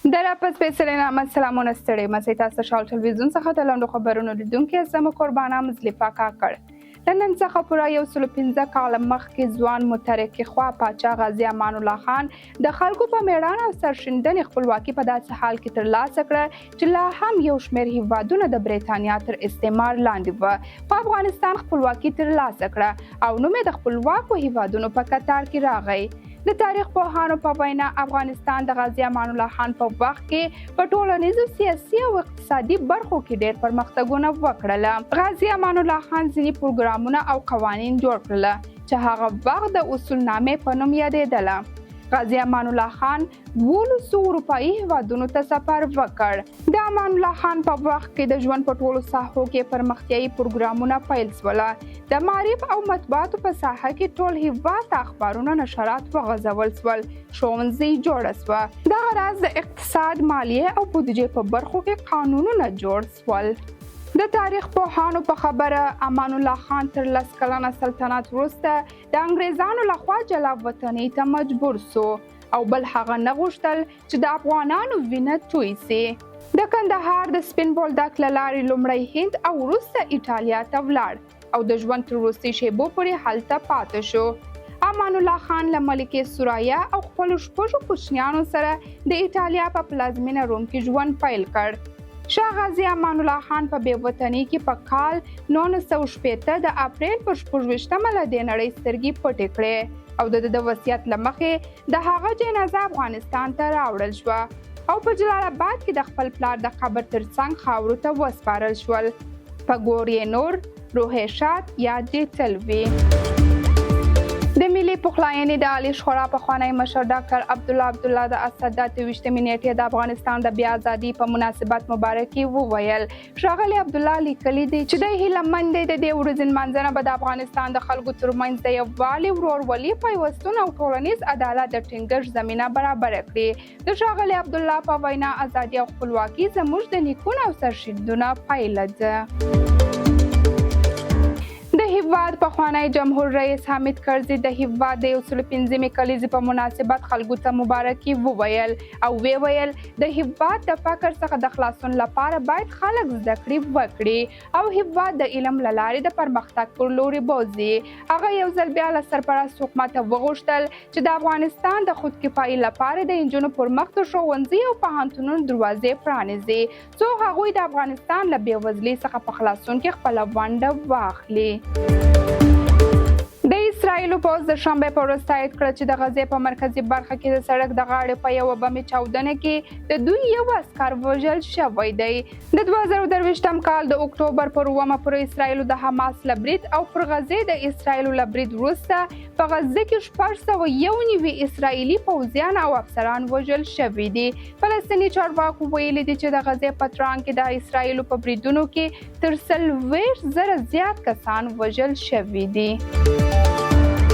درپس سپېڅلي نامه سلامونه ستړي مسئ تاسو شال تلویزون څخه د لنډو خبرونو لیدونکي زما قربانه مزلیفه کاکړ د نن څخه پوره 115 کاله مخکې ځوان مترقي خوا پاچا غازي امان الله خان د خلکو په میړانه او سرښندنې خپلواکي په داسې حال کې ترلاسه کړه چې لا هم یو شمېر هیوادونه د برېټانیا تر استعمار لاندې وه په افغانستان خپلواکي ترلاسه کړه او نوم یې د خپلواکو هیوادونو په کتار کې راغی. د تاریخ پوهانو په وینا افغانستان د غازي امان الله خان په وخت کې په ټولنیزو سیاسي او اقتصادي برخو کې ډېر پرمختګونه وکړل. غازي امان الله خان ځینې پروګرامونه او قوانین جوړ کړل چې هغه وخت د اصولنامې په نوم یادېدله. غازي امان الله خان 1200 اروپایي هیوادونو ته سفر وکړ. د امان الله خان په وخت کې د ژوند په ټولو ساحو کې پرمختیایي پروګرامونه پیل شول. د معارف او مطبوعاتو په ساحه کې ټول هیواد ته اخبارونه نشرات وغځول شول. ښوونځي جوړ شوه. دغه راز د اقتصاد، مالیې او بودیجې په برخو کې قانونونه جوړ شول. د تاریخ پوهانو په خبره امان الله خان تر 10 کلنه سلطنت وروسته د انګریزانو لخوا جلا وطنۍ ته مجبور سو او بل هغه نه غوښتل چې د افغانانو وینه توی سي. د کندهار د سپین بولدک له لارې لومړی هند او وروسته ایټالیا ته ولاړ او د ژوند تر وروستي شیبو پورې هلته پاتې شو. امان الله خان له ملکې سورایا او خپلو 6 کوچنیانو سره د ایټالیا په پلازمینه روم کې ژوند پیل کړ. شاه غازي امان الله خان په بې وطنۍ کې په کال 1960 د اپریل په 26مه له دې نړۍ سترګې پټې کړې او د وصیت له مخې د هغه جنازه افغانستان ته راوړل شوه او په جلال آباد کې د خپل پلار د قبر ترڅنګ خاورو ته وسپارل شول. په ګور یې نور روح شاد یاد دې تل وي. د ملي پخلاینې د عالی شورا پخوانی مشر ډاکټر عبدالله د اسد28 نیټې د افغانستان د بیا ازادي په مناسبت مبارکي وویل. ښاغلي عبدالله لیکلي دی چې د هیلهمند دی د دې ورځې لمانځنه به د افغانستان د خلکو ترمنځ د یووالي، ورورولي، پیوستون او ټولنیز عدالت د ټینګښت زمینه برابره کړي. د ښاغلي عبدالله په وینا ازادي او خپلواکي زموږ د نیکونو او سرښندنو پایله ده. د هیواد پخوانی جمهور رئیس حامد کرزي د هیواد د 115مې کلیزې په مناسبت خلکو ته مبارکي وویل او ویل د هیواد د فقر څخه د خلاصون لپاره باید خلک زده کړې وکړي او هیواد د علم له لارې د پرمختګ پر لوري بوځي. هغه یو ځل بیا له سرپرست حکومت وغوښتل چې د افغانستان د خودکفایۍ لپاره د نجونو پر مخ د ښوونځي او پوهنتونونو دروازې پرانیزي څو هغوی د افغانستان له بېوزلۍ څخه په خلاصون کې خپله ونډه واخلي. د اسرائیلو پوځ د شنبې په ورځ تایید کړه چې د غزې په مرکزي برخه کې د سړک د غاړې په یوه بمي چاودنه کې د دوی یو عسکر وژل شوی دی. د 2023م کال د اکتوبر پر 9 پورې اسرائیلو د حماس له برید او پر غزې د اسرائیلو له برید وروسته په غزه کې 691 اسرائیلي پوځیان او افسران وژل شوي دي. فلسطیني چارواکو ویلي دي چې د غزې په ترانګ کې د اسرائیلو په بریدونو کې تر 40,000 زیات کسان وژل شوي دي.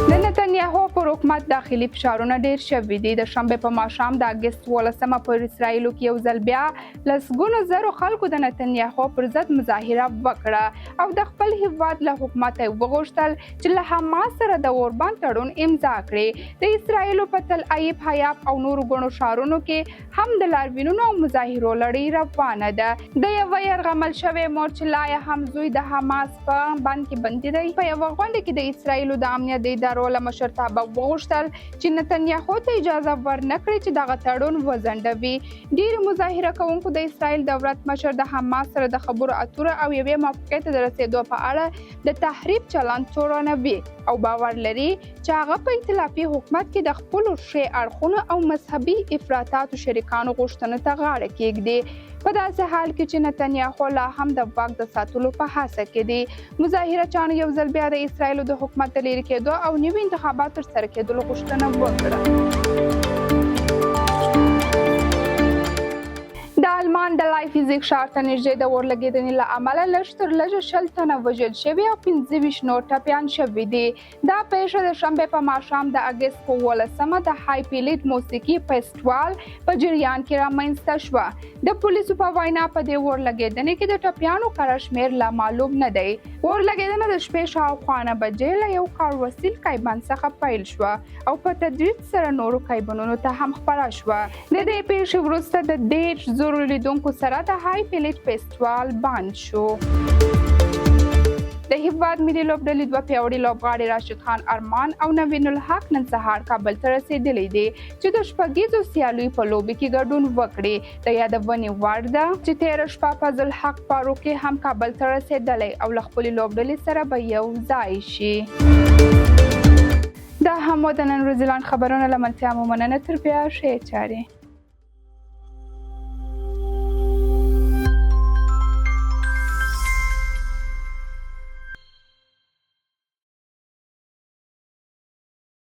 د نتنیاهو پر حکومت داخلي فشارونه ډیر شوي دي. د شنبې په ماښام د اګست 12مه پر اسرائیلو کې یو ځل بیا لسګونو زرو خلکو د نتنیاهو پر ضد مظاهره وکړه او د خپل هیواد له حکومت یې وغوښتل چې له حماس سره د اوربند تړون امضا کړي. د اسرائیلو په تل ابیب، حیف او نورو ګڼو ښارونو کې هم د لاریونونو او مظاهرو لړۍ روانه ده. د یوه یرغمل شوی مور چې لا یې هم زوی د حماس په بند کې بندي دی په یوه غونډه کې د اسرائیلو د امنیت د ادارو له مشرتابه وغوښتل چې نتنیاهو ته اجازه ورنکړي چې دغه تړون وځنډوي. ډیرو مظاهره کوونکو د اسرائیل دولت مشر د حماس سره د خبرو اترو او یوې موافقې ته د رسېدو په اړه د تحریف چلند تورنوي او باور لري چې هغه په ائتلافي حکومت کې د خپلو ښې اړخونو او مذهبي افراطاتو شریکانو غوښتنو ته غاړه کیږدي. په داسې حال کې چې نتنیاهو لا هم د واک د ساتلو په هڅه کې دي. مظاهره چانو یو ځل بیا د اسرائیلو د حکومت د لرې کېدو او نوي انتخابات ترسره کېدلو غوښتنه وکړه. د آلمان د لایف فزیک ښار ته نږدې د اورلګېدنې له امله لږ تر لږه 100 تنه وژل شوي او 25 نور ټپیان شوي دي. دا پیښه د شنبې په ماښام د اګست په 18مه د های پیلیټ موسیقي فیسټوال په جریان کې رامنځته شوه. د پولیسو په وینا په دې اورلګېدنې کې د ټپیانو کره شمېر لا معلوم نه دی. اورلګېدنه د شپې شاوخوا 9 بجې له یو کاروسیل کیبن څخه پیل شوه او په تدریج سره نورو کیبنونو ته هم خپره شوه. د دې پیښې وروسته د 1.5 زرو لیدونکو سره د های پیلیټ فیسټوال بند شو. د هیواد ملي لوبډلې دوه پیاوړي لوبغاړي راشد خان ارمان او نوین الحق نن سهار کابل ته رسېدلي دي چې د شپږیزو سیالیو په لوبې کې ګډون وکړي. د یادونې وړ ده چې تېره شپه فضل حق فاروقي هم کابل ته رسېدلی او له خپلې لوبډلې سره به یو ځای شي. دا هم د نن ورځې لاند خبرونه له ملتیا مو مننه. تر بیا ښې چارې.